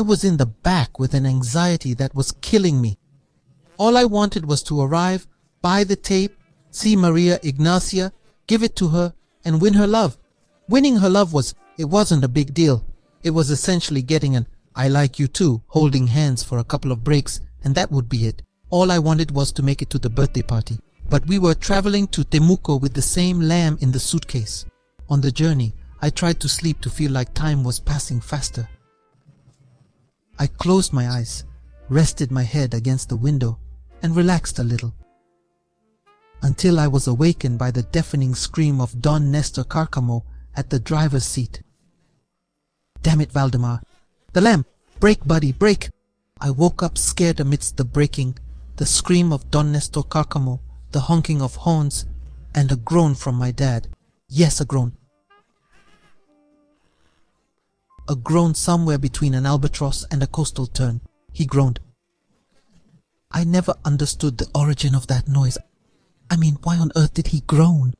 was in the back with an anxiety that was killing me. All I wanted was to arrive, buy the tape, see Maria Ignacia, give it to her, and win her love. Winning her love wasn't a big deal. It was essentially getting an "I like you too," holding hands for a couple of breaks, and that would be it. All I wanted was to make it to the birthday party. But we were traveling to Temuco with the same lamb in the suitcase. On the journey, I tried to sleep to feel like time was passing faster. I closed my eyes, rested my head against the window, and relaxed a little, until I was awakened by the deafening scream of Don Nestor Carcamo at the driver's seat. "Damn it, Valdemar! The lamb! Brake, buddy, brake!" I woke up scared amidst the braking, the scream of Don Nestor Carcamo, the honking of horns, and a groan from my dad. Yes, a groan. A groan somewhere between an albatross and a coastal tern. He groaned. I never understood the origin of that noise. I mean, why on earth did he groan?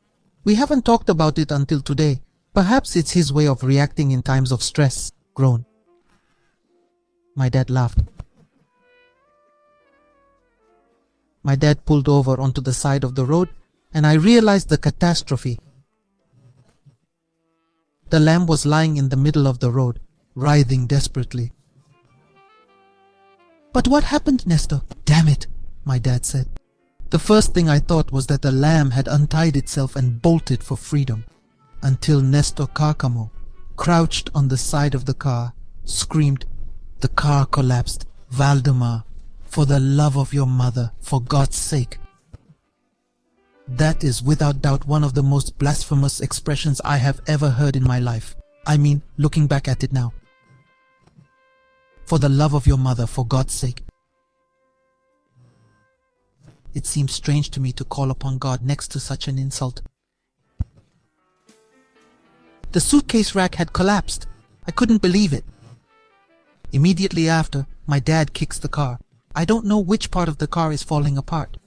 We haven't talked about it until today. Perhaps it's his way of reacting in times of stress. Groan. My dad laughed. My dad pulled over onto the side of the road, and I realized the catastrophe. The lamb was lying in the middle of the road, writhing desperately. "But what happened, Nestor?" "Damn it," my dad said. The first thing I thought was that the lamb had untied itself and bolted for freedom, until Nestor Carcamo, crouched on the side of the car, screamed. The car collapsed. "Valdemar, for the love of your mother, for God's sake." That is without doubt one of the most blasphemous expressions I have ever heard in my life. I mean, looking back at it now. For the love of your mother, for God's sake. It seems strange to me to call upon God next to such an insult. The suitcase rack had collapsed. I couldn't believe it. Immediately after, my dad kicks the car. I don't know which part of the car is falling apart.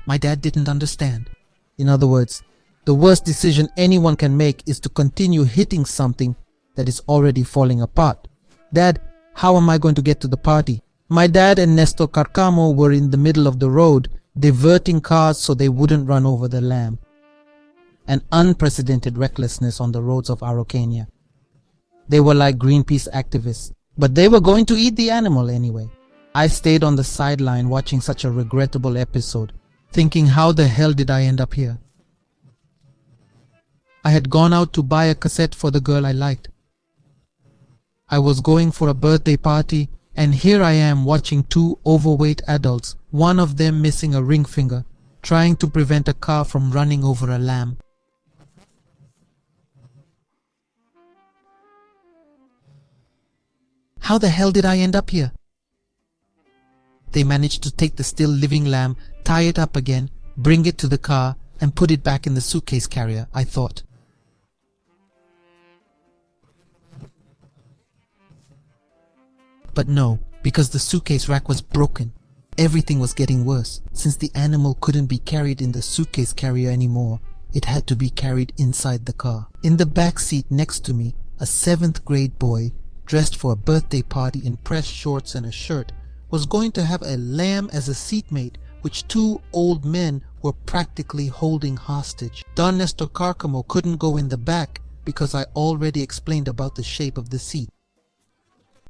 My dad didn't understand. In other words, the worst decision anyone can make is to continue hitting something that is already falling apart. "Dad, how am I going to get to the party?" My dad and Nestor Carcamo were in the middle of the road, diverting cars so they wouldn't run over the lamb. An unprecedented recklessness on the roads of Araucania. They were like Greenpeace activists, but they were going to eat the animal anyway. I stayed on the sideline watching such a regrettable episode, thinking, how the hell did I end up here? I had gone out to buy a cassette for the girl I liked. I was going for a birthday party, and here I am watching two overweight adults, one of them missing a ring finger, trying to prevent a car from running over a lamb. How the hell did I end up here? They managed to take the still living lamb, tie it up again, bring it to the car, and put it back in the suitcase carrier, I thought. But no, because the suitcase rack was broken. Everything was getting worse. Since the animal couldn't be carried in the suitcase carrier anymore, it had to be carried inside the car. In the back seat next to me, a 7th grade boy, dressed for a birthday party in pressed shorts and a shirt, was going to have a lamb as a seatmate, which two old men were practically holding hostage. Don Nestor Carcamo couldn't go in the back because I already explained about the shape of the seat.